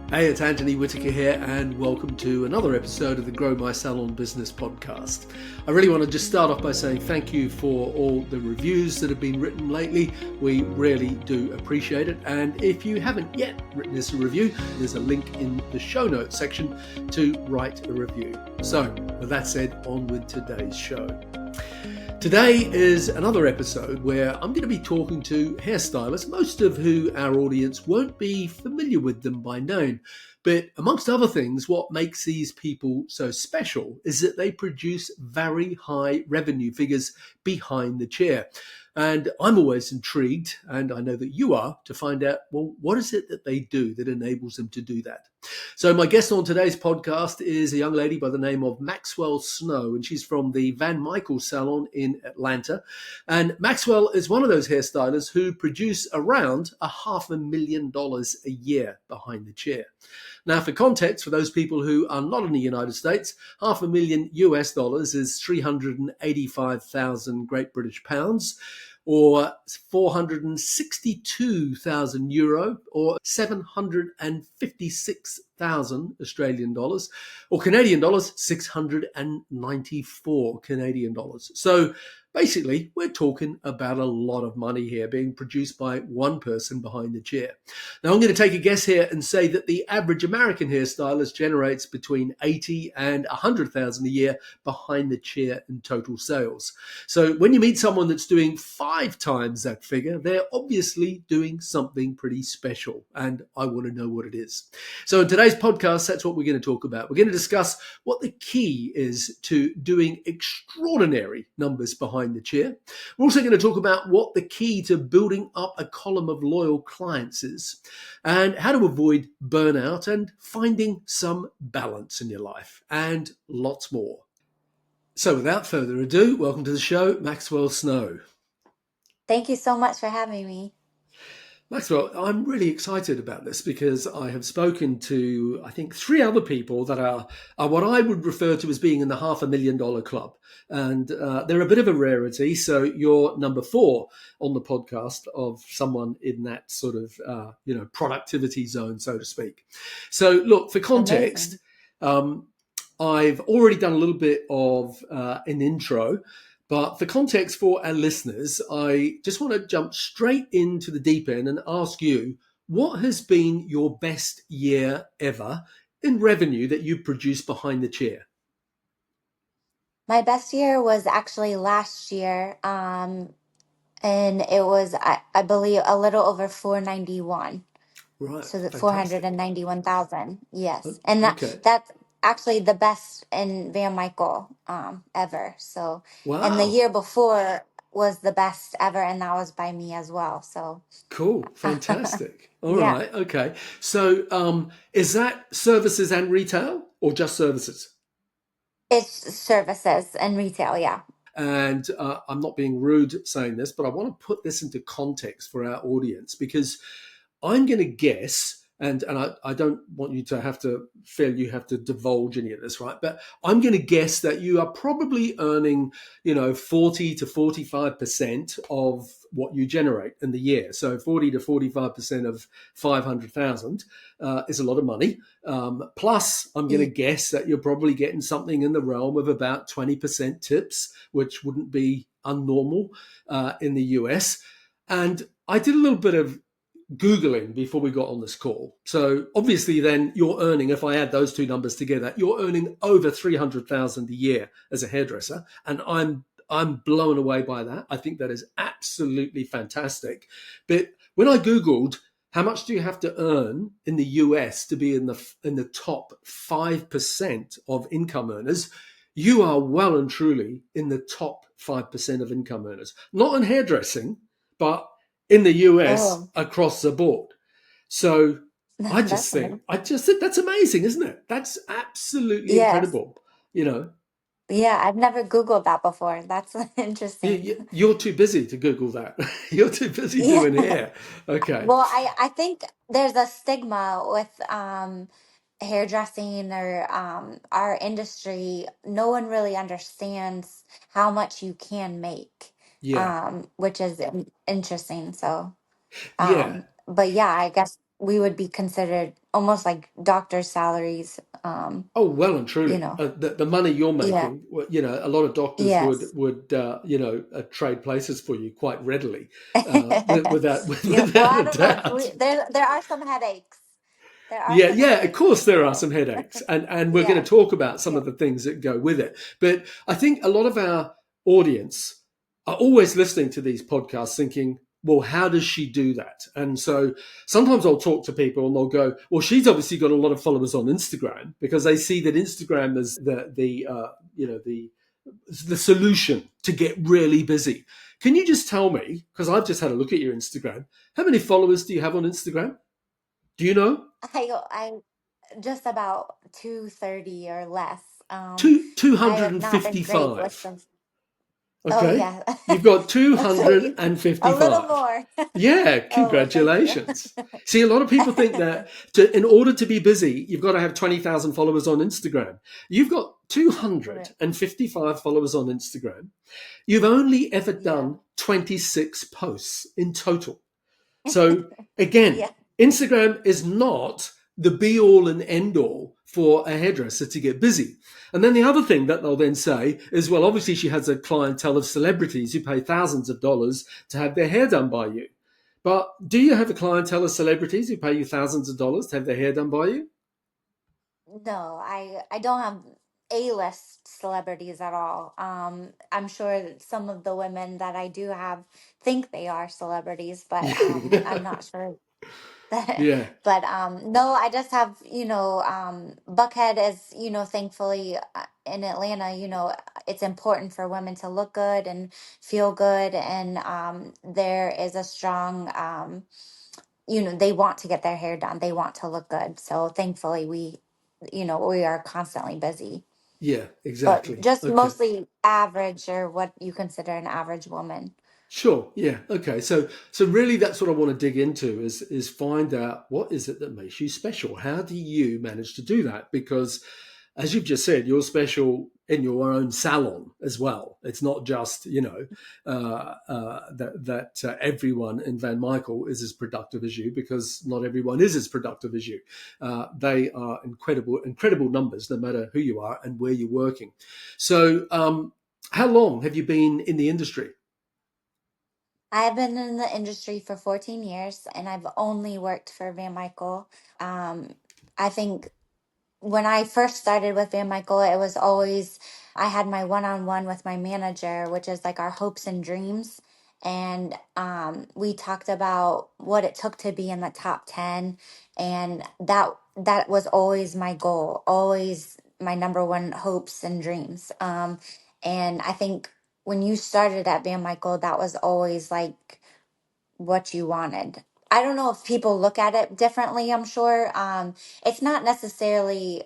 Hey, it's Anthony Whitaker here, and welcome to another episode of the Grow My Salon Business podcast. I really want to just start off by saying thank you for all the reviews that have been written lately. We really do appreciate it. And if you haven't yet written us a review, there's a link in the show notes section to write a review. So, with that said, on with today's show. Today is another episode where I'm going to be talking to hairstylists, most of who our audience won't be familiar with them by name. But amongst other things, what makes these people so special is that they produce very high revenue figures behind the chair. And I'm always intrigued, and I know that you are, to find out, well, what is it that they do that enables them to do that? So my guest on today's podcast is a young lady by the name of Maxwell Snow, and she's from the Van Michael Salon in Atlanta. And Maxwell is one of those hairstylists who produce around $500,000 a year behind the chair. Now, for context, for those people who are not in the United States, $500,000 US is 385,000 Great British pounds, or 462,000 euro, or 756,000 Australian dollars, or Canadian dollars, 694 Canadian dollars. So basically, we're talking about a lot of money here being produced by one person behind the chair. Now, I'm going to take a guess here and say that the average American hairstylist generates between 80 and 100,000 a year behind the chair in total sales. So when you meet someone that's doing 5 times that figure, they're obviously doing something pretty special, and I want to know what it is. So in today's podcast, that's what we're going to talk about. We're going to discuss what the key is to doing extraordinary numbers behind the chair. We're also going to talk about what the key to building up a column of loyal clients is, and how to avoid burnout and finding some balance in your life, and lots more. So without further ado, welcome to the show, Maxwell Snow. Thank you so much for having me. Maxwell, I'm really excited about this because I have spoken to, I think, 3 other people that are what I would refer to as being in the $500,000 club. And they're a bit of a rarity. So you're number 4 on the podcast of someone in that sort of, productivity zone, so to speak. So look, for context, I've already done a little bit of an intro. But for context for our listeners, I just want to jump straight into the deep end and ask you, what has been your best year ever in revenue that you produced behind the chair? My best year was actually last year, and it was, I believe, a little over 491. Right, So that fantastic. 491,000. Yes. And Okay. that's actually the best in Van Michael ever. So, and the Wow. year before was the best ever, and that was by me as well. So, Cool. Fantastic. All yeah, right. Okay. So is that services and retail or just services? it's services and retail. Yeah. And I'm not being rude saying this, but I want to put this into context for our audience because I'm going to guess, and I don't want you to have to feel you have to divulge any of this, right? But I'm going to guess that you are probably earning, 40 to 45% of what you generate in the year. So 40 to 45% of 500,000 is a lot of money. Plus, I'm going to E- guess that you're probably getting something in the realm of about 20% tips, which wouldn't be unnormal in the US. And I did a little bit of Googling before we got on this call. So obviously then you're earning, if I add those 2 numbers together, you're earning over 300,000 a year as a hairdresser. And I'm blown away by that. I think that is absolutely fantastic. But when I Googled how much do you have to earn in the US to be in the top 5% of income earners, you are well and truly in the top 5% of income earners. Not in hairdressing, but in the US Oh, across the board. So that's I just think that's amazing, isn't it? That's absolutely yes. incredible. You know, Yeah, I've never Googled that before. That's interesting. you're too busy to Google that. You're too busy Yeah. doing hair. Okay. Well, I think there's a stigma with hairdressing or our industry. No one really understands how much you can make, Yeah. which is interesting. So, Yeah. but yeah, I guess. we would be considered almost like doctor's salaries. Oh, well and You truly, know, the money you're yeah, making, a lot of doctors would yes. trade places for you quite readily, without Yeah. Well, without I a don't know. doubt. There are some headaches. There are Yeah, some yeah, of headaches. course there are So some headaches, and we're going yeah, to talk about some yeah. of the things that go with it. But I think a lot of our audience are always listening to these podcasts thinking, well, how does she do that? And so sometimes I'll talk to people and they'll go, well, she's obviously got a lot of followers on Instagram because they see that Instagram is the solution to get really busy. Can you just tell me, because I've just had a look at your Instagram, how many followers do you have on Instagram? Do you know? I just about 230 or less. Two I hundred have and not been great with fifty-five. them. Oh Okay. yeah. You've got So you a little 255. more. Yeah, Oh well, thank you. congratulations. See, a lot of people think that in order to be busy, you've got to have 20,000 followers on Instagram. You've got Right. 255 followers on Instagram. You've only ever Yeah. done 26 posts in total. So again, Yeah. Instagram is not the be all and end all for a hairdresser to get busy. And then the other thing that they'll then say is, well, obviously she has a clientele of celebrities who pay thousands of dollars to have their hair done by you. But do you have a clientele of celebrities who pay you thousands of dollars to have their hair done by you? No, I don't have A-list celebrities at all. I'm sure that some of the women that I do have think they are celebrities, but I'm Yeah. not sure. Yeah. But no, I just have, Buckhead is, thankfully in Atlanta, it's important for women to look good and feel good, and there is a strong, they want to get their hair done, they want to look good. So thankfully we are constantly busy, Yeah, but exactly. just Okay. mostly average, or what you consider an average woman. Sure. Yeah. Okay. So really, that's what I want to dig into is find out what is it that makes you special. How do you manage to do that? Because, as you've just said, you're special in your own salon as well. It's not just that everyone in Van Michael is as productive as you, because not everyone is as productive as you. They are incredible numbers, no matter who you are and where you're working. So, how long have you been in the industry? I've been in the industry for 14 years, and I've only worked for Van Michael. Um, I think when I first started with Van Michael, it was always, I had my one-on-one with my manager, which is like our hopes and dreams. And we talked about what it took to be in the top 10. And that was always my goal, always my number one hopes and dreams. And I think when you started at Van Michael, that was always like what you wanted. I don't know if people look at it differently, I'm sure. It's not necessarily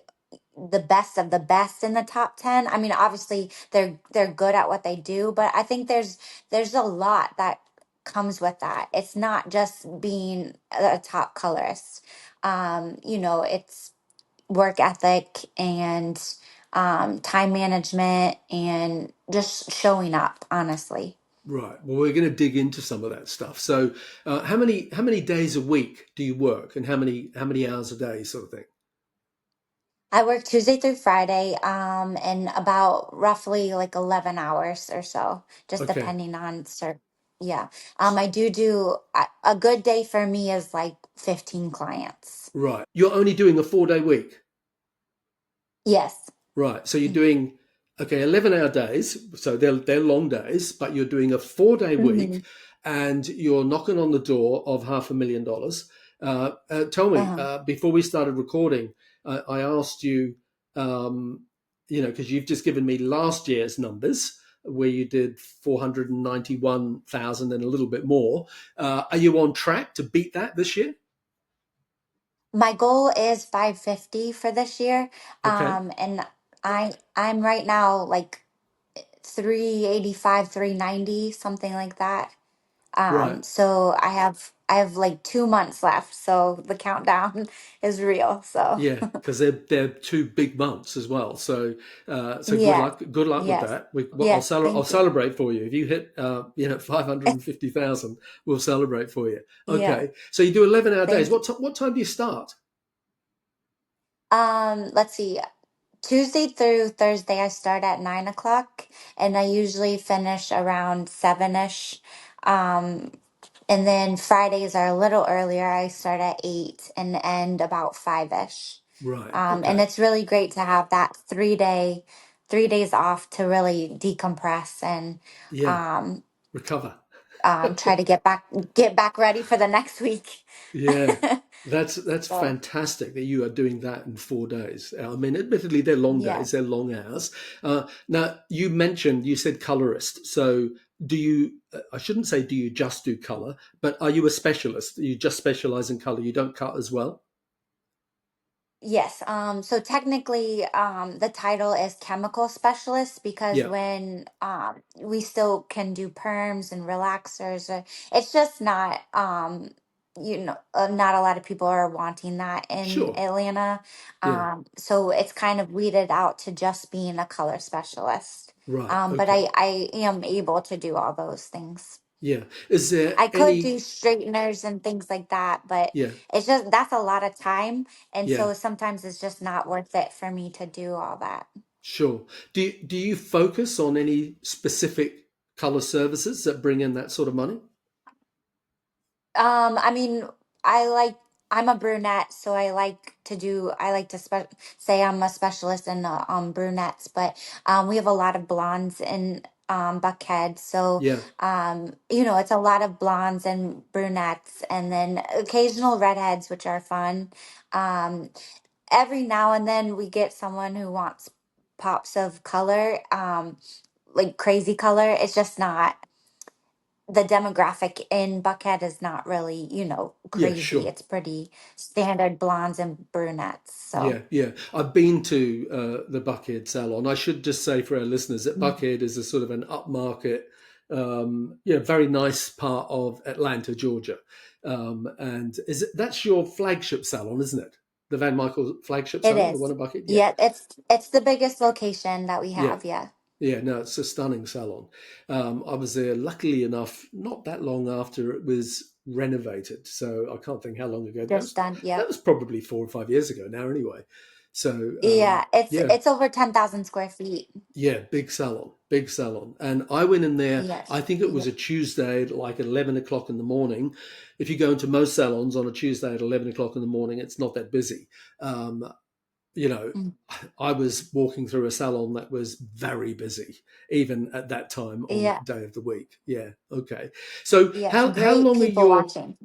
the best of the best in the top 10. I mean, obviously they're good at what they do, but I think there's a lot that comes with that. It's not just being a top colorist. It's work ethic and time management and just showing up, honestly. Right. Well, we're going to dig into some of that stuff. So, how many days a week do you work, and how many hours a day, sort of thing? I work Tuesday through Friday, and about roughly like 11 hours or so, just Okay. depending on yeah. I do a good day for me is like 15 clients. Right. You're only doing a 4-day week. Yes. Right. So you're doing, okay, 11-hour days. So they're long days, but you're doing a 4-day Mm-hmm. week, and you're knocking on the door of $500,000. Tell me, Uh-huh. before we started recording, I asked you, because you've just given me last year's numbers where you did 491,000 and a little bit more. Are you on track to beat that this year? My goal is 550 for this year. Okay. And I'm right now like 385, 390, something like that. Right. So I have like 2 months left, so the countdown is real. So Yeah, because they're 2 big months as well. So good yeah, luck. Good luck with yes, that. Well, yes, I'll thank you. celebrate for you if you hit 550,000. We'll celebrate for you. Yeah, Okay. So you do 11-hour days. thank you. What time do you start? Let's see. Tuesday through Thursday, I start at 9 o'clock, and I usually finish around 7ish. Um, and then Fridays are a little earlier. I start at 8 and end about 5ish. Right. And Okay. it's really great to have that 3 days off to really decompress and Yeah. um, Recover. try to get back ready for the next week. Yeah, that's So fantastic that you are doing that in 4 days. I mean, admittedly, they're long days, yes. they're long hours. Now, you said colorist. So, do you? I shouldn't say do you just do color, but are you a specialist? You just specialize in color. You don't cut as well. Yes. So technically, the title is chemical specialist because Yeah, when we still can do perms and relaxers, it's just not not a lot of people are wanting that in sure. Atlanta. Yeah, So it's kind of weeded out to just being a color specialist. right. But Okay. I am able to do all those things. Yeah. Is there I could any? do straighteners and things like that, but Yeah, it's just that's a lot of time. And yeah. so sometimes it's just not worth it for me to do all that. Sure. Do you focus on any specific color services that bring in that sort of money? I mean, I like I'm a brunette, so I like to say I'm a specialist in brunettes, but we have a lot of blondes in Buckhead, so Yeah. it's a lot of blondes and brunettes, and then occasional redheads, which are fun. Um, every now and then we get someone who wants pops of color, like crazy color. It's just not the demographic in Buckhead is not really, Yeah. crazy. Sure. It's pretty standard blondes and brunettes. So, Yeah, yeah. I've been to the Buckhead Salon. I should just say for our listeners that mhm. Buckhead is a sort of an upmarket, very nice part of Atlanta, Georgia. And that's your flagship salon, isn't it? The Van Michael flagship It salon, the one is. in Buckhead? Yeah, Yeah, it's the biggest location that we yeah. have. Yeah, Yeah, no, it's a stunning salon. I was there, luckily enough, not that long after it was renovated. So I can't think how long ago. just done. That Yep. was probably 4 or 5 years ago now, anyway. So Yeah, it's yeah, it's over 10,000 square feet. yeah, big salon. And I went in there. Yes. I think it was Yeah. a Tuesday, at like 11 o'clock in the morning. If you go into most salons on a Tuesday at 11 o'clock in the morning, it's not that busy. Um, you know, Mm. I was walking through a salon that was very busy, even at that time on Yeah. that day of the week. Yeah. Okay. So Yes. how Great long are people your watching.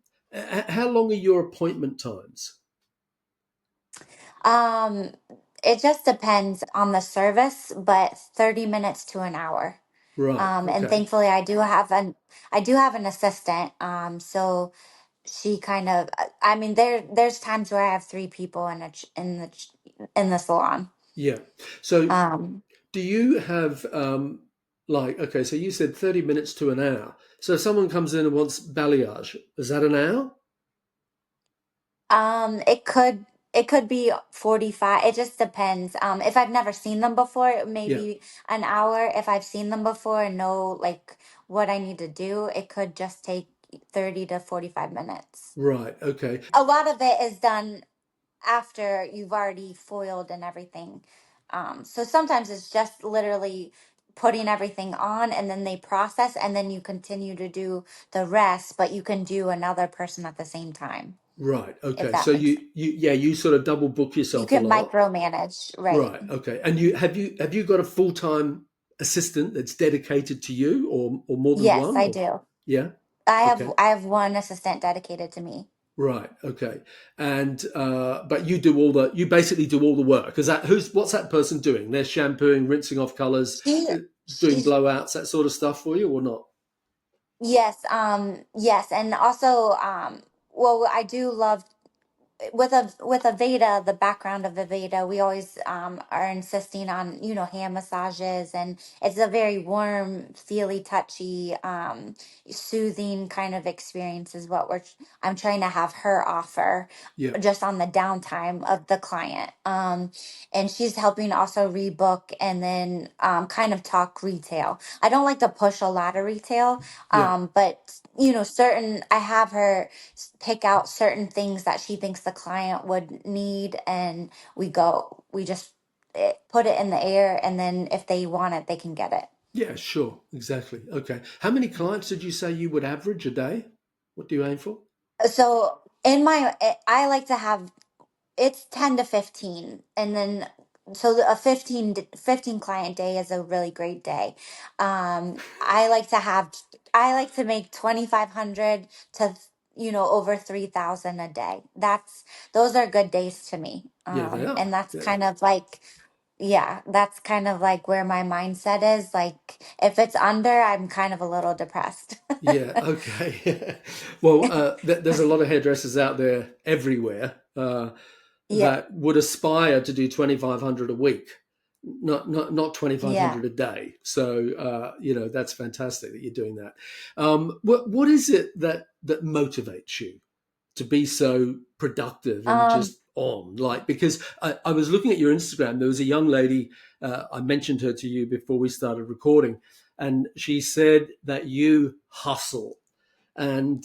appointment times? Um, it just depends on the service, but 30 minutes to an hour. Right. And Okay. thankfully I do have an assistant. So she kind of I mean there's times where I have three people in the salon. Yeah. So Um do you have like okay? So you said 30 minutes to an hour. So if someone comes in and wants balayage, is that an hour? it could be 45. It just depends. If I've never seen them before, Yeah. maybe an hour. If I've seen them before and know like what I need to do, it could just take 30 to 45 minutes. Right. Okay. A lot of it is done after you've already foiled and everything. So sometimes it's just literally putting everything on and then they process and then you continue to do the rest, but you can do another person at the same time, Right. if Okay. So that makes sense. you sort of double book You yourself a can lot. micromanage, right? Right. Okay. And you got a full time assistant that's dedicated to you, or more than Yes, one, I or do. yeah. I have Okay. I have one assistant dedicated to me. Right. Okay. And but you basically do all the work. Is that what's that person doing? They're shampooing, rinsing off colors, She doing she's blowouts, that sort of stuff for you, or not? Yes, yes, and also well, I do love with Aveda, the background of Aveda, we always are insisting on, hand massages, and it's a very warm, feely, touchy, soothing kind of experience is what I'm trying to have her offer Yeah. just on the downtime of the client. And she's helping also rebook and then kind of talk retail. I don't like to push a lot of retail, Yeah. but certain I have her pick out certain things that she thinks the client would need, and we just put it in the air, and then if they want it, they can get it. Yeah, sure. Exactly. Okay. How many clients did you say you would average a day? What do you aim for? So I like to have, it's 10 to 15, and then a 15 client day is a really great day. I like to make 2,500 to over 3,000 a day. Those are good days to me. Yeah, they are. And that's They are. kind of like, yeah, that's kind of like where my mindset is. Like, if it's under, I'm kind of a little depressed. Yeah, okay. Well, there's a lot of hairdressers out there everywhere Yeah, that would aspire to do 2,500 a week, not yeah. 2,500 a day. So that's fantastic that you're doing that. What is it that motivates you to be so productive and Um, just on? Like, because I was looking at your Instagram, there was a young lady, I mentioned her to you before we started recording, and she said that you hustle. And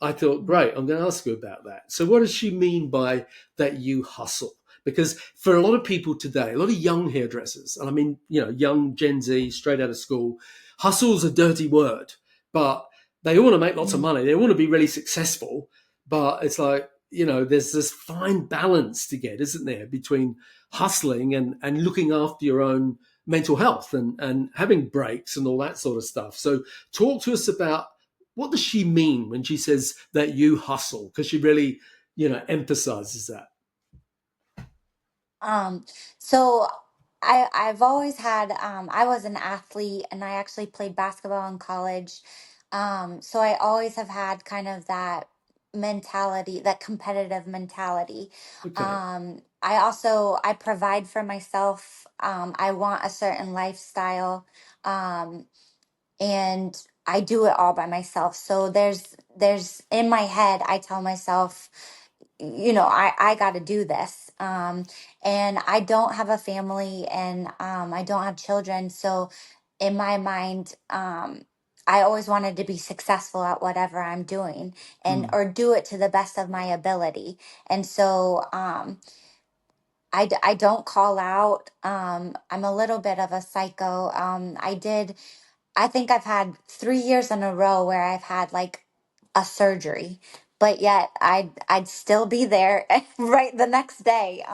I thought, great, I'm going to ask you about that. So, what does she mean by that you hustle? Because for a lot of people today, a lot of young hairdressers, and I mean, young Gen Z, straight out of school, hustle's a dirty word, but they want to make lots of mm, money. They want to be really successful, but it's like, there's this fine balance to get, isn't there, between hustling and looking after your own mental health and having breaks and all that sort of stuff. So, talk to us about what does she mean when she says that you hustle? Because she really, emphasizes that. Um, so I've always had, I was an athlete, and I actually played basketball in college. So I always have had kind of that mentality, that competitive mentality. Okay. I provide for myself. I want a certain lifestyle. Um, and I do it all by myself. So there's in my head, I tell myself, I got to do this. And I don't have a family, and I don't have children. So in my mind, I always wanted to be successful at whatever I'm doing, and Mm, or do it to the best of my ability. And so I don't call out. I'm a little bit of a psycho. I think I've had 3 years in a row where I've had like a surgery, but yet I'd still be there right the next day.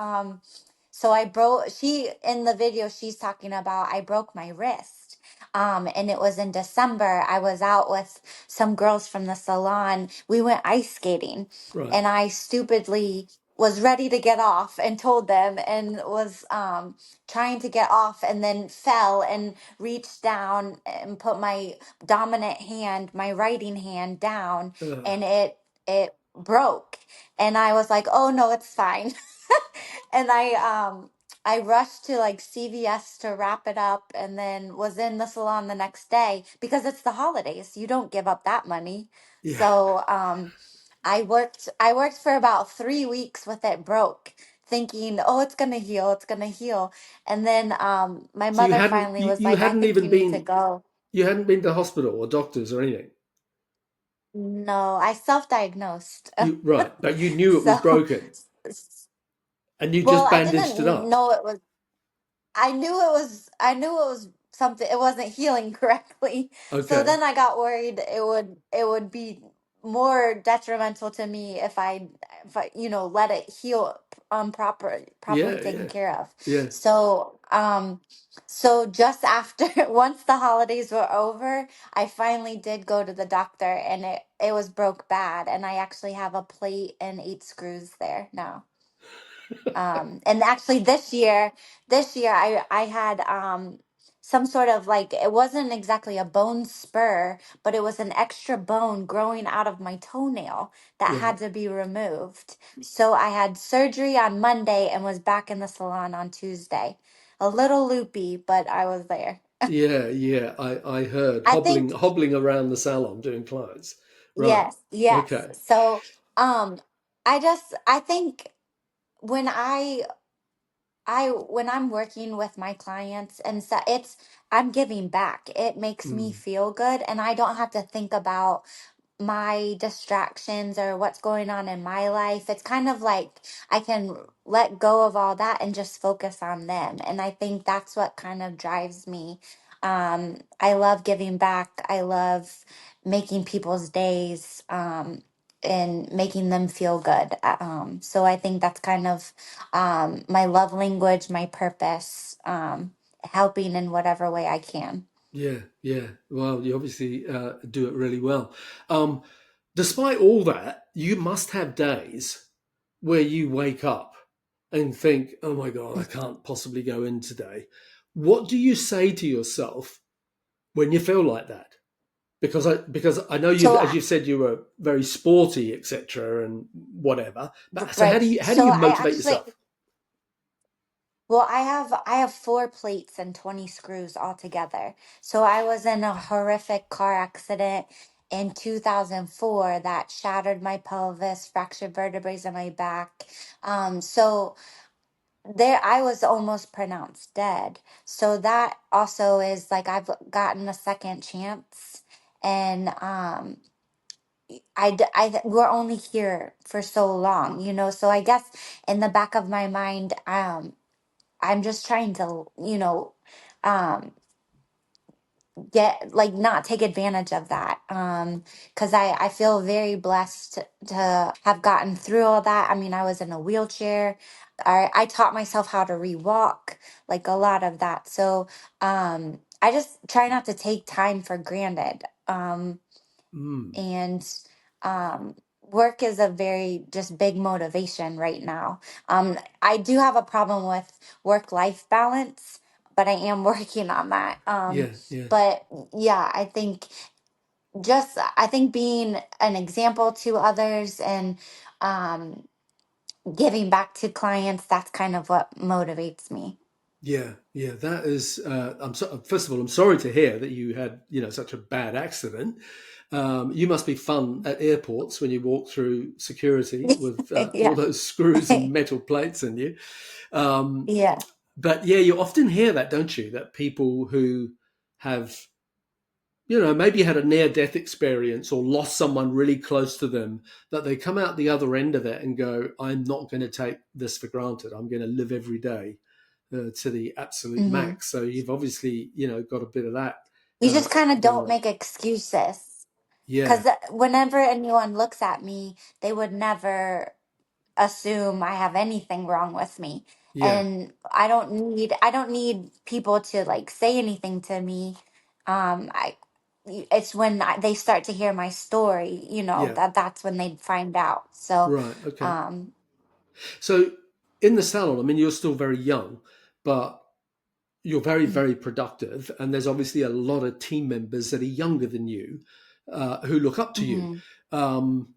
So I broke, she, in the video, she's talking about I broke my wrist. And it was in December. I was out with some girls from the salon. We went ice skating, right. and I stupidly was ready to get off and told them, and was trying to get off, and then fell and reached down and put my dominant hand, my writing hand, down, Uh, and it broke. And I was like, "Oh no, it's fine." And I rushed to like CVS to wrap it up, and then was in the salon the next day because it's the holidays. You don't give up that money. yeah. So I worked for about 3 weeks with it broke, thinking, "Oh, it's gonna heal, it's gonna heal." And then my So you mother hadn't finally you, was you like, "I hadn't think even you need to been go." you hadn't been to hospital or doctors or anything. No, I self-diagnosed. You right, but you knew it was So, broken and you well, just I bandaged it didn't up. know it was. I knew it was something, it wasn't healing correctly. So Okay. then I got worried it would be more detrimental to me if I let it heal properly Yeah. taken Yeah. care of. Yeah. So just after, once the holidays were over, I finally did go to the doctor, and it was broke bad, and I actually have a plate and 8 screws there now. And actually this year I had some sort of like, it wasn't exactly a bone spur, but it was an extra bone growing out of my toenail that Right. had to be removed. So I had surgery on Monday and was back in the salon on Tuesday. A little loopy, but I was there. Yeah, yeah. I heard I think, hobbling around the salon doing clients. Right. yes, yes. Okay. So, I think when when I'm working with my clients and so I'm giving back. It makes me Mm. feel good and I don't have to think about my distractions or what's going on in my life. It's kind of like I can let go of all that and just focus on them. And I think that's what kind of drives me. I love giving back. I love making people's days and making them feel good. So I think that's kind of my love language, my purpose, helping in whatever way I can. Yeah, yeah. Well, you obviously do it really well. Um, Despite all that, you must have days where you wake up and think, "Oh my God, I can't possibly go in today." What do you say to yourself when you feel like that? Because I know you, So, as you said, you were very sporty, etc., and whatever. But so right. how do So you I motivate actually, yourself? well, I have four plates and 20 screws altogether. So I was in a horrific car accident in 2004 that shattered my pelvis, fractured vertebrae in my back. So there I was almost pronounced dead. So that also is like I've gotten a second chance and we're only here for so long, so I guess in the back of my mind, I'm just trying to, um, get like not take advantage of that. Because I feel very blessed to have gotten through all that. I mean, I was in a wheelchair. I taught myself how to rewalk, like a lot of that. So I just try not to take time for granted. Mm, And work is a very just big motivation right now. I do have a problem with work life balance, but I am working on that. yeah, yeah, But yeah, I think being an example to others and um, giving back to clients, that's kind of what motivates me. yeah, yeah. That is. First of all, I'm sorry to hear that you had, such a bad accident. You must be fun at airports when you walk through security with all Yeah. those screws and metal plates in you. Um, Yeah. but yeah, you often hear that, don't you? That people who have, maybe had a near death experience or lost someone really close to them, that they come out the other end of it and go, I'm not going to take this for granted. I'm going to live every day to the absolute Hmm. max. So you've obviously, got a bit of that You just kind of going don't on. make excuses. Yeah, Because whenever anyone looks at me, they would never assume I have anything wrong with me. yeah, And I don't need people to like say anything to me. I it's when they start to hear my story, yeah. that's when they'd find out. So, Right. Okay. um, So in the salon, I mean, you're still very young, but you're very, very productive. And there's obviously a lot of team members that are younger than you who look up to you. mhm. Um,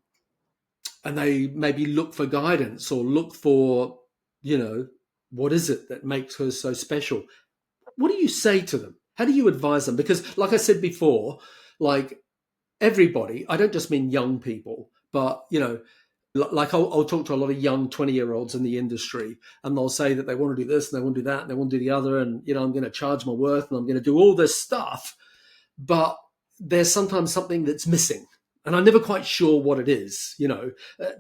and they maybe look for guidance or look for, you know, what is it that makes her so special? What do you say to them? How do you advise them? Because, like I said before, like everybody, I don't just mean young people, but, like I'll talk to a lot of young 20-year-olds in the industry and they'll say that they want to do this and they want to do that and they want to do the other. And, I'm going to charge my worth and I'm going to do all this stuff. But there's sometimes something that's missing. And I'm never quite sure what it is,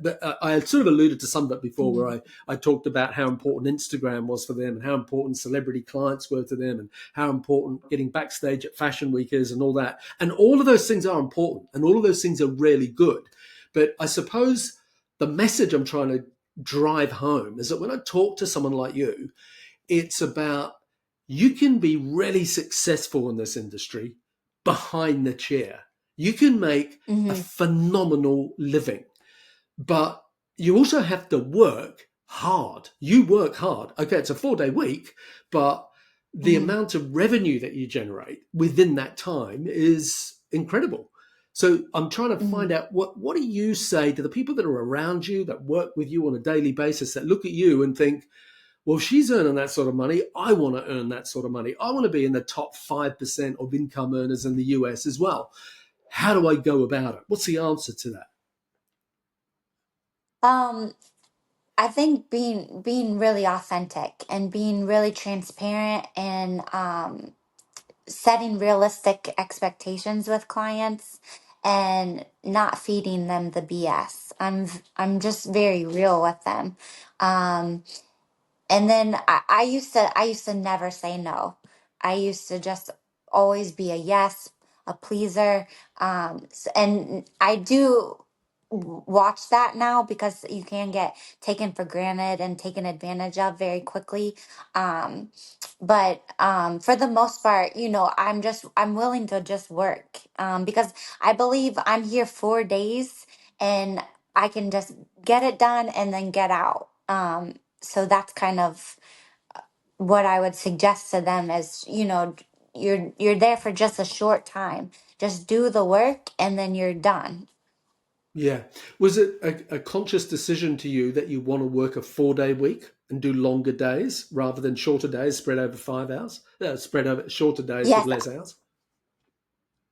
But I sort of alluded to some of it before, where Mhm. I talked about how important Instagram was for them, and how important celebrity clients were to them, and how important getting backstage at Fashion Week is, and all that. And all of those things are important, and all of those things are really good. But I suppose the message I'm trying to drive home is that when I talk to someone like you, it's about you can be really successful in this industry behind the chair. You can make a Mhm. phenomenal living, but you also have to work hard. You work hard. Okay, it's a 4-day week, but the Mhm. amount of revenue that you generate within that time is incredible. So I'm trying to find Mhm. out what do you say to the people that are around you, that work with you on a daily basis, that look at you and think, well, she's earning that sort of money. I want to earn that sort of money. I want to be in the top 5% of income earners in the US as well. How do I go about it? What's the answer to that? Um, I think being really authentic and being really transparent and setting realistic expectations with clients and not feeding them the BS. I'm just very real with them. Um, and then I used to never say no. I used to just always be a yes, a pleaser. And I do watch that now because you can get taken for granted and taken advantage of very quickly. But for the most part, I'm willing to just work because I believe I'm here 4 days and I can just get it done and then get out. So that's kind of what I would suggest to them is, you're there for just a short time. Just do the work and then you're done. Yeah. Was it a conscious decision to you that you want to work a 4 day week and do longer days rather than shorter days spread over 5 hours? Spread over shorter days with Yes. less hours?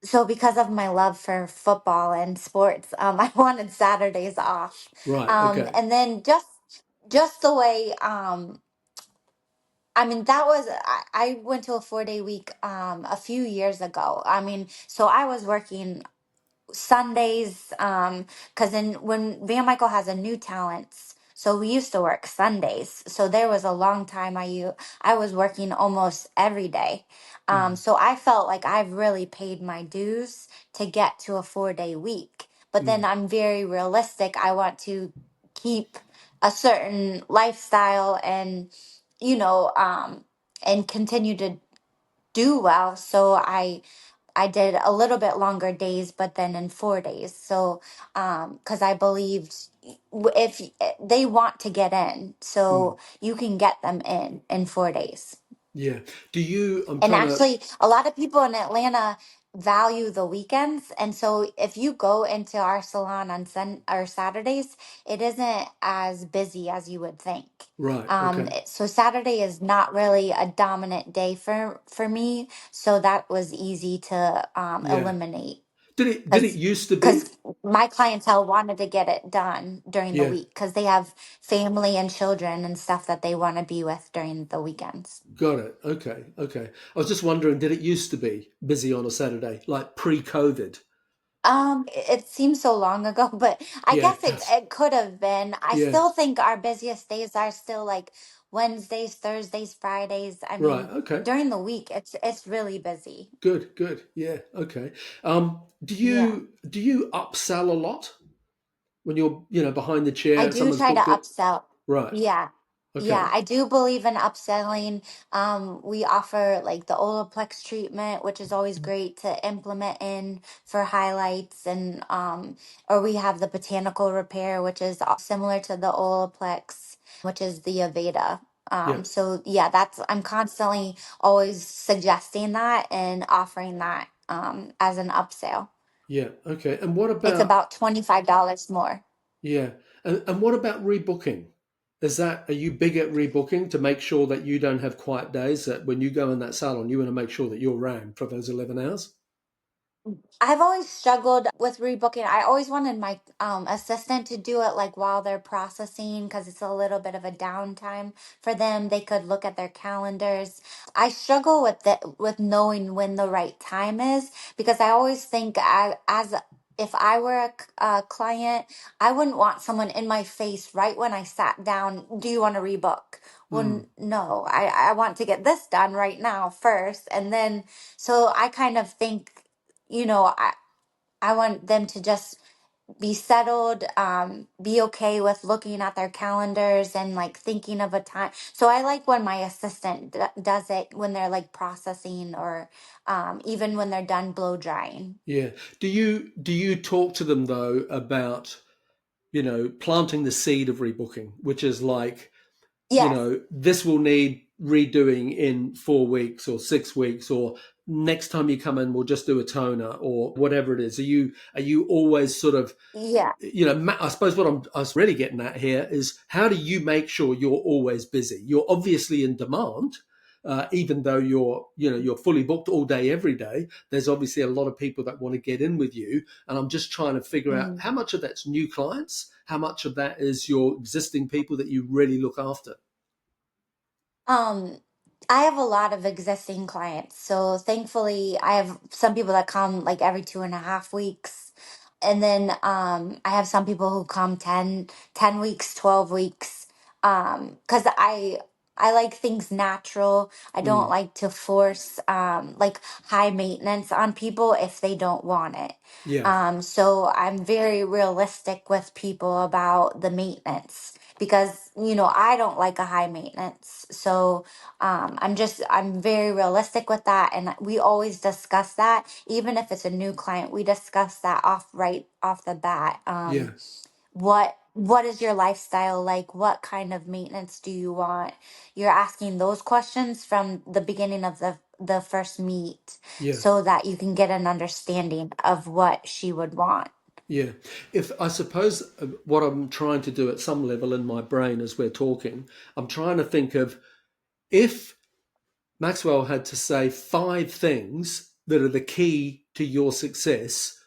So because of my love for football and sports, I wanted Saturdays off. Right. Okay. And then just the way, I mean, I went to a 4 day week, a few years ago. I mean, so I was working Sundays, because then when Van Michael has a new talents, so we used to work Sundays. So there was a long time I was working almost every day. Mm, So I felt like I've really paid my dues to get to a 4 day week. But then mm, I'm very realistic. I want to keep a certain lifestyle and continue to do well. So I did a little bit longer days, but then in 4 days. So, because I believed if they want to get in, mm. so you can get them in 4 days. Yeah. Do you? I'm And trying to. actually, a lot of people in Atlanta value the weekends. And so if you go into our salon on or Saturdays, it isn't as busy as you would think. Right. Okay. So Saturday is not really a dominant day for me. So that was easy to Yeah. eliminate Did it because used to be? because my clientele wanted to get it done during the Yeah. week because they have family and children and stuff that they want to be with during the weekends. Got it. Okay. Okay. I was just wondering, did it used to be busy on a Saturday, like pre-COVID? It seems so long ago, but I Yeah. guess it could have been. I Yeah. still think our busiest days are still like Wednesdays, Thursdays, Fridays. I Right. mean, Okay. during the week, it's really busy. Good. Good. Yeah. Okay. Do Yeah. you upsell a lot when you're behind the I chair? do Someone's try to booked it. upsell. Right. Yeah. Yeah, Okay. I do believe in upselling. We offer like the Olaplex treatment, which is always great to implement in for highlights and or we have the botanical repair, which is similar to the Olaplex, which is the Aveda. Yeah. So yeah, I'm constantly always suggesting that and offering that as an upsell. Yeah. Okay. And what It's about about $25 more. yeah? And what about rebooking? Are you big at rebooking to make sure that you don't have quiet days? That when you go in that salon, you want to make sure that you're around for those 11 hours. I've always struggled with rebooking. I always wanted my assistant to do it like while they're processing because it's a little bit of a downtime for them. They could look at their calendars. I struggle with knowing when the right time is because I always think as if I were a client, I wouldn't want someone in my face right when I sat down. Do you want to rebook? Well, Hmm. no. I want to get this done right now first, and then so I kind of think I want them to just be settled, be okay with looking at their calendars and like thinking of a time. So I like when my assistant does it when they're like processing or even when they're done blow drying. Yeah. Do you talk to them though about planting the seed of rebooking, which is like Yes. this will need redoing in 4 weeks or 6 weeks, or next time you come in we'll just do a toner or whatever it is? Are you always sort of, Yeah. I suppose what I was really getting at here is, how do you make sure you're always busy? You're obviously in demand, even though you're fully booked all day, every day. There's obviously a lot of people that want to get in with you, and I'm just trying to figure out Mm. how much of that's new clients, how much of that is your existing people that you really look after. Um, I have a lot of existing clients. So thankfully, I have some people that come like every 2.5 weeks. And then I have some people who come 10 weeks, 12 weeks. Because I like things natural. I don't Mm, like to force like high maintenance on people if they don't want it. yeah, So I'm very realistic with people about the maintenance because I don't like a high maintenance. So I'm very realistic with that, and we always discuss that. Even if it's a new client, we discuss that right off the bat. yeah, What is your lifestyle like? What kind of maintenance do you want? You're asking those questions from the beginning of the first meet, yeah. so that you can get an understanding of what she would want. Yeah. If I suppose what I'm trying to do at some level in my brain as we're talking, I'm trying to think of, if Maxwell had to say 5 things that are the key to your success,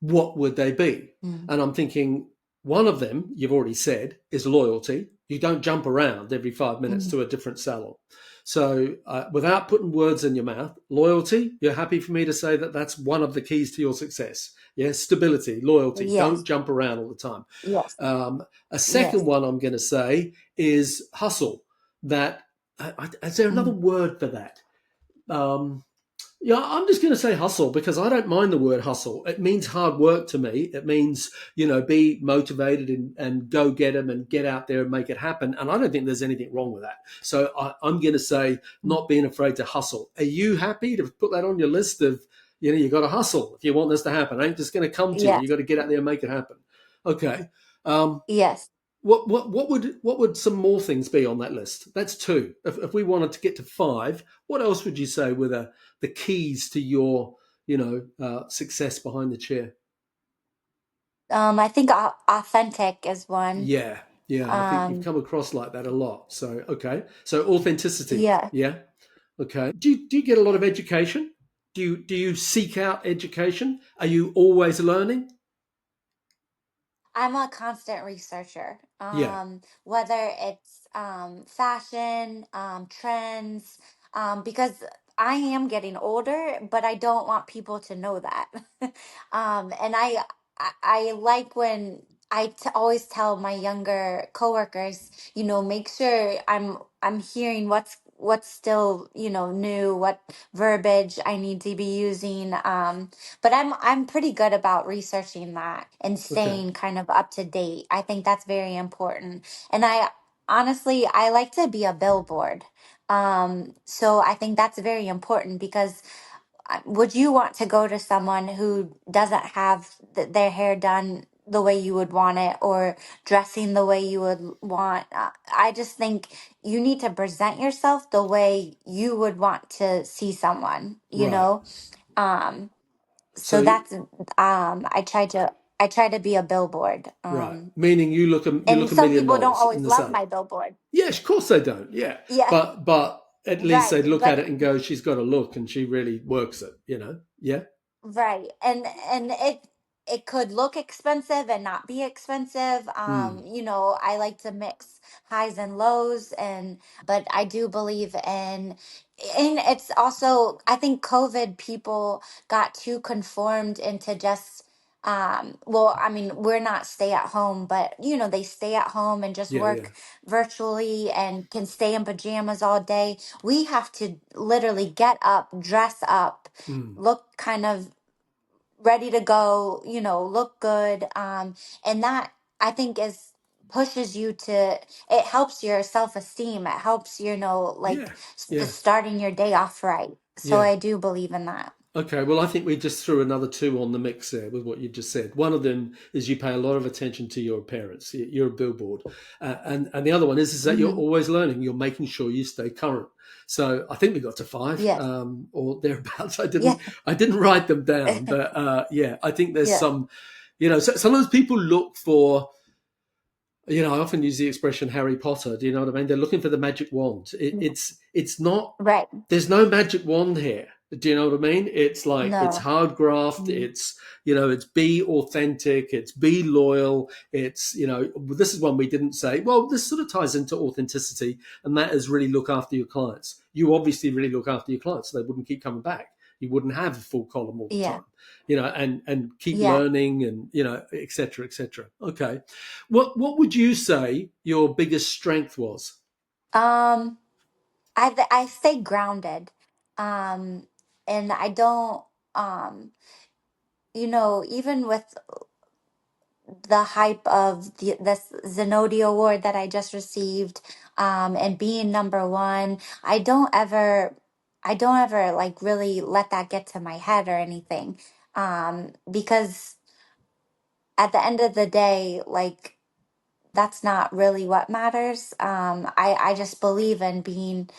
what would they be? Mm. And I'm thinking one of them, you've already said, is loyalty. You don't jump around every 5 minutes Mm. to a different salon. So, without putting words in your mouth, loyalty, you're happy for me to say that that's one of the keys to your success. Yes, stability, loyalty. Don't Yes, jump around all the time. yes, A second yes. one I'm going to say is hustle. That is there another Mm. word for that? Um, yeah, I'm just going to say hustle because I don't mind the word hustle. It means hard work to me. It means, be motivated and go get them and get out there and make it happen. And I don't think there's anything wrong with that. So I'm going to say Mm. not being afraid to hustle. Are you happy to put that on your list of, you got to hustle if you want this to happen? It ain't just going to come to you. You Yes, got to get out there and make it happen. Okay. Um, yes. what would some more things be on that list? That's two. If we wanted to get to five, what else would you say were the keys to your success behind the chair? I think authentic is one. Yeah, yeah. I think you've Um, come across like that a lot. So okay, so authenticity. yeah. Yeah. Okay. Do you get a lot of education? Do you seek out education? Are you always learning? I'm a constant researcher. Yeah. Whether it's fashion, trends, because I am getting older, but I don't want people to know that. And I like when always tell my younger coworkers, make sure I'm hearing what's still new, what verbiage I need to be using. But I'm pretty good about researching that and Okay. staying kind of up to date. I think that's very important. And I honestly I like to be a billboard. So I think that's very important because would you want to go to someone who doesn't have their hair done the way you would want it, or dressing the way you would want? I just think you need to present yourself the way you would want to see someone, Right. um so So that's I try to be a billboard. right. Meaning you And look a some million people don't dollars in always the love salon. my billboard. Yeah, of course they don't. Yeah, Yeah, but at least right. they look at But it and go, "She's got a look, and she really works it." Yeah, right. And it could look expensive and not be expensive. mm, I like to mix highs and lows, and but I do believe in it's also, I think COVID people got too conformed into just well, I mean, we're not stay at home, but they stay at home and just yeah, yeah, work virtually and can stay in pajamas all day. We have to literally get up, dress up, mm, look kind of ready to go, look good. And that, I think, is pushes you to, it helps your self-esteem. It helps, yeah, like yeah, starting your day off right. So yeah. I do believe in that. Okay, well, I think we just threw another two on the mix there with what you just said. One of them is you pay a lot of attention to your appearance. You're a billboard, and the other one is that you're Hmm. always learning. You're making sure you stay current. So I think we got to five Yes. or thereabouts. Yeah. I didn't write them down, but yeah, I think there's Yeah. some. Sometimes people look for. I often use the expression Harry Potter. Do you know what I mean? They're looking for the magic wand. It's not. Right. There's no magic wand here. Do you know what I mean? It's like it's No. hard graft. Mhm. It's be authentic. It's be loyal. This is one we didn't say. Well, this sort of ties into authenticity, and that is really look after your clients. You obviously really look after your clients, so they wouldn't keep coming back. You wouldn't have a full column all the Yeah. time, and keep Yeah. learning and et cetera, et cetera. Okay, what would you say your biggest strength was? Um, I stay grounded. Um, and I don't, um, even with the hype of this Zenodi award that I just received, and being number one, I don't ever like really let that get to my head or anything. Because at the end of the day, like that's not really what matters. I just believe in being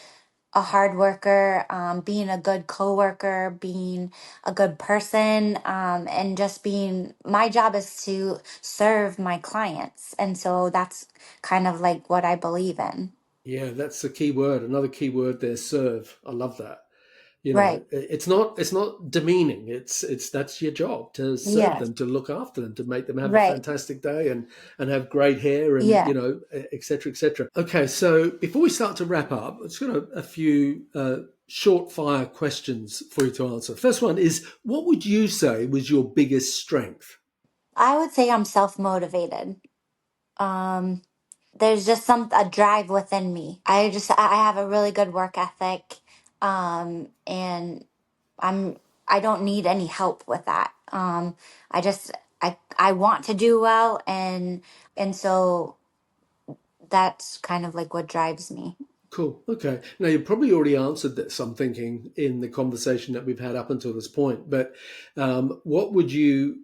a hard worker, being a good coworker, being a good person, and just being my job is to serve my clients. And so that's kind of like what I believe in. Yeah, that's the key word. Another key word there, serve. I love that. Right. It's not demeaning. It's that's your job to serve Yes. them, to look after them, to make them have a Right. fantastic day and have great hair and Yeah. et cetera, et cetera. Okay, so before we start to wrap up, it's got a few short fire questions for you to answer. First one is, what would you say was your biggest strength? I would say I'm self motivated. Um, there's just a drive within me. I have a really good work ethic. And I'm I don't need any help with that. I just I want to do well, and so that's kind of like what drives me. Cool. Okay. Now you probably already answered this, I'm thinking, in the conversation that we've had up until this point. But what would you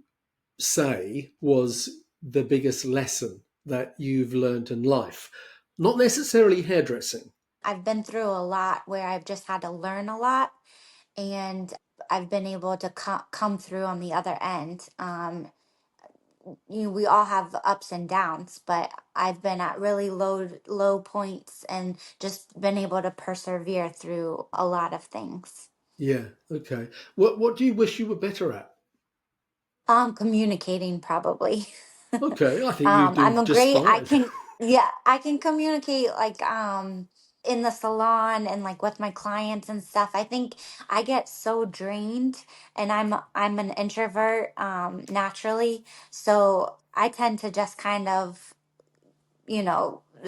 say was the biggest lesson that you've learned in life? Not necessarily hairdressing. I've been through a lot where I've just had to learn a lot, and I've been able to come through on the other end. We all have ups and downs, but I've been at really low points and just been able to persevere through a lot of things. Yeah. Okay. What do you wish you were better at? Communicating probably. Okay, I think you do I'm a just great, fine. yeah, I can communicate like in the salon and like with my clients and stuff. I think I get so drained, and I'm an introvert naturally, so I tend to just kind of,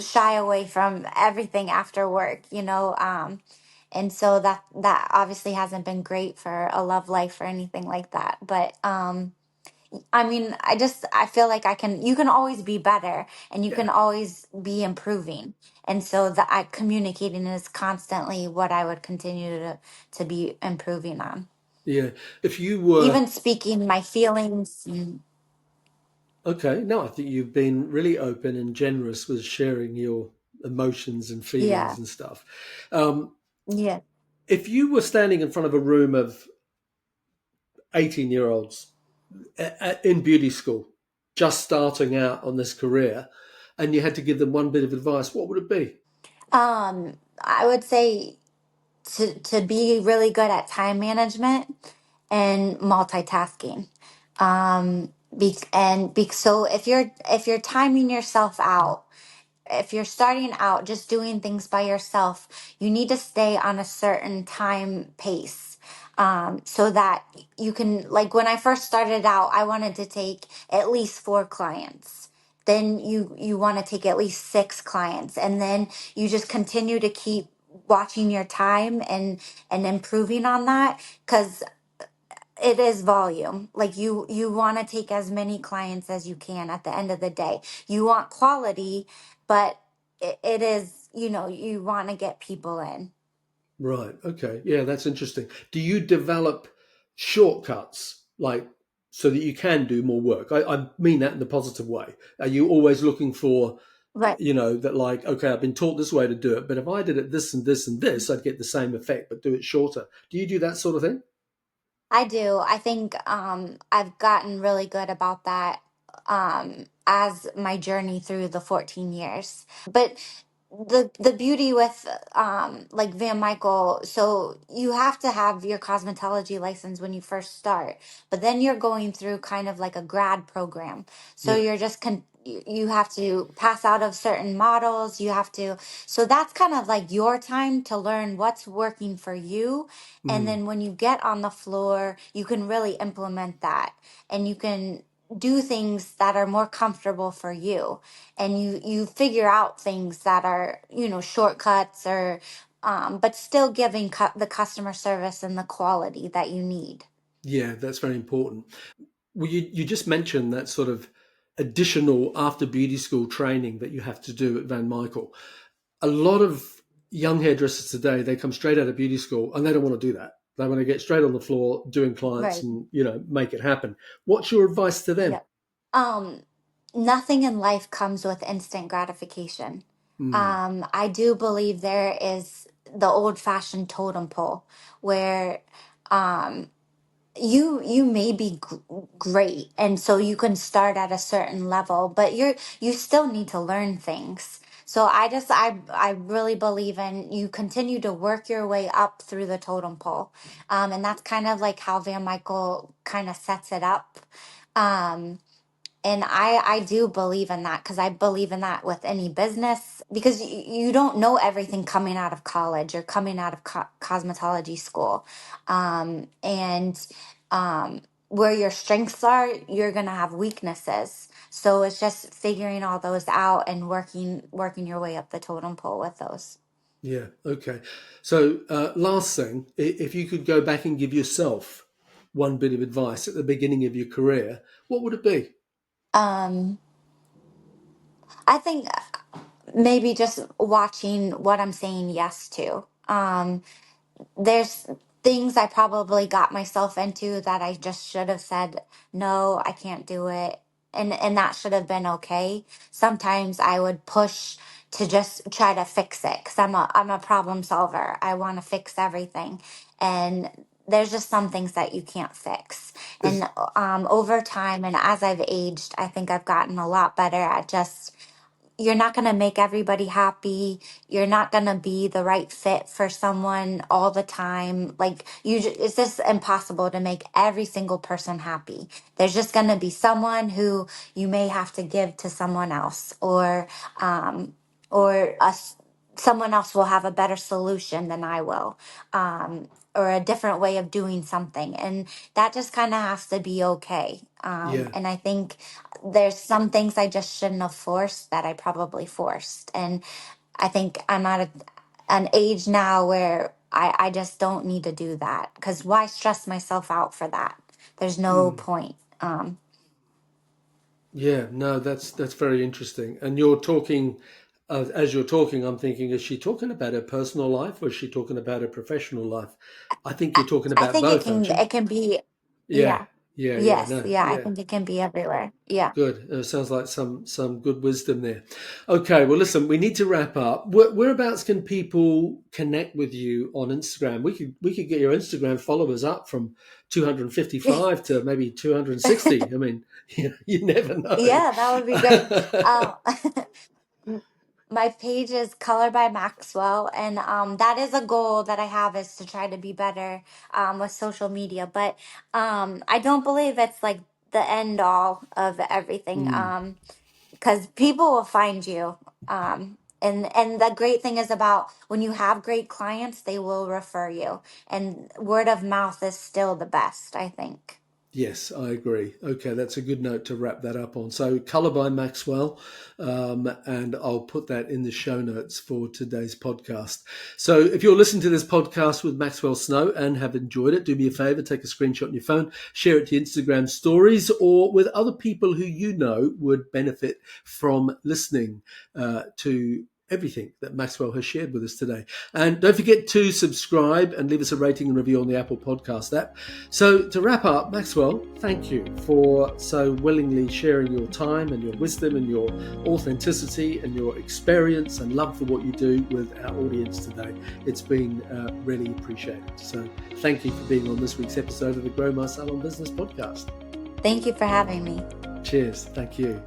shy away from everything after work, and so that obviously hasn't been great for a love life or anything like that. But I mean, I feel like you can always be better, and you Yeah. can always be improving. And so that I communicating is constantly what I would continue to be improving on. Yeah. If you were Even speaking my feelings. okay, no, I think you've been really open and generous with sharing your emotions and feelings Yeah. and stuff. Um, Yeah. if you were standing in front of a room of 18-year-olds in beauty school, just starting out on this career, and you had to give them one bit of advice, what would it be? I would say to be really good at time management and multitasking. So if you're timing yourself out, if you're starting out just doing things by yourself, you need to stay on a certain time pace. So that you can, like when I first started out, I wanted to take at least four clients. Then you want to take at least six clients, and then you just continue to keep watching your time and improving on that, because it is volume. Like you want to take as many clients as you can. At the end of the day, you want quality, but it is, you want to get people in. Right. Okay. Yeah, that's interesting. Do you develop shortcuts, like so that you can do more work? I mean that in the positive way. Are you always looking for, Right. that like, okay, I've been taught this way to do it, but if I did it this and this and this, I'd get the same effect, but do it shorter. Do you do that sort of thing? I do. I think I've gotten really good about that as my journey through the 14 years. But the beauty with like Van Michael, so you have to have your cosmetology license when you first start, but then you're going through kind of like a grad program. So Yeah. you're just you have to pass out of certain models. You have to, so that's kind of like your time to learn what's working for you. And Mm. then when you get on the floor, you can really implement that, and you can do things that are more comfortable for you, and you figure out things that are, shortcuts, or but still giving the customer service and the quality that you need. Yeah, that's very important. Well, you just mentioned that sort of additional after beauty school training that you have to do at Van Michael. A lot of young hairdressers today, they come straight out of beauty school and they don't want to do that. They want to get straight on the floor doing clients Right. and, make it happen. What's your advice to them? Yep. um Nothing in life comes with instant gratification. Mm, I do believe there is the old fashioned totem pole where um you may be great, and so you can start at a certain level, but you still need to learn things. So I really believe in, you continue to work your way up through the totem pole. And that's kind of like how Van Michael kind of sets it up. um and I do believe in that, because I believe in that with any business, because you don't know everything coming out of college or coming out of cosmetology school. And where your strengths are, you're going to have weaknesses. So it's just figuring all those out and working your way up the totem pole with those. yeah, okay. So, last thing, if you could go back and give yourself one bit of advice at the beginning of your career, what would it be? Um, I think maybe just watching what I'm saying yes to. There's things I probably got myself into that I just should have said, no, I can't do it. And that should have been okay. Sometimes I would push to just try to fix it, because I'm a problem solver. I want to fix everything. And there's just some things that you can't fix. Is And over time, and as I've aged, I think I've gotten a lot better at just, you're not going to make everybody happy. You're not going to be the right fit for someone all the time. Like, it's just impossible to make every single person happy. There's just going to be someone who you may have to give to someone else, um, or us. Someone else will have a better solution than I will, or a different way of doing something, and that just kind of has to be okay. yeah, And I think there's some things I just shouldn't have forced that I probably forced. And I think I'm at an age now where I just don't need to do that, because why stress myself out for that? There's no mm, point. yeah. No, that's very interesting. And you're talking, as you're talking, I'm thinking, is she talking about her personal life or is she talking about her professional life? I think I, you're talking I about think it both, aren't can you? it can be, Yeah, yeah. yeah, yeah. Yes, No, yeah, I yeah. think it can be everywhere. Yeah. Good. Sounds like some good wisdom there. Okay, well, listen, we need to wrap up. Whereabouts can people connect with you on Instagram? We could get your Instagram followers up from 255 to maybe 260. I mean, you never know. Yeah, that would be great. Um, my page is Color by Maxwell, and that is a goal that I have, is to try to be better with social media. But I don't believe it's like the end all of everything, Mm, because people will find you. And the great thing is, about when you have great clients, they will refer you, and word of mouth is still the best, I think. yes, I agree. Okay, that's a good note to wrap that up on. So, Color by Maxwell, and I'll put that in the show notes for today's podcast. So, if you're listening to this podcast with Maxwell Snow and have enjoyed it, do me a favor, take a screenshot on your phone, share it to Instagram stories or with other people who you know would benefit from listening to everything that Maxwell has shared with us today. And don't forget to subscribe and leave us a rating and review on the Apple Podcast app. So to wrap up, Maxwell, thank you for so willingly sharing your time and your wisdom and your authenticity and your experience and love for what you do with our audience today. It's been really appreciated. So thank you for being on this week's episode of the Grow My Salon Business Podcast. Thank you for having me. Cheers. Thank you.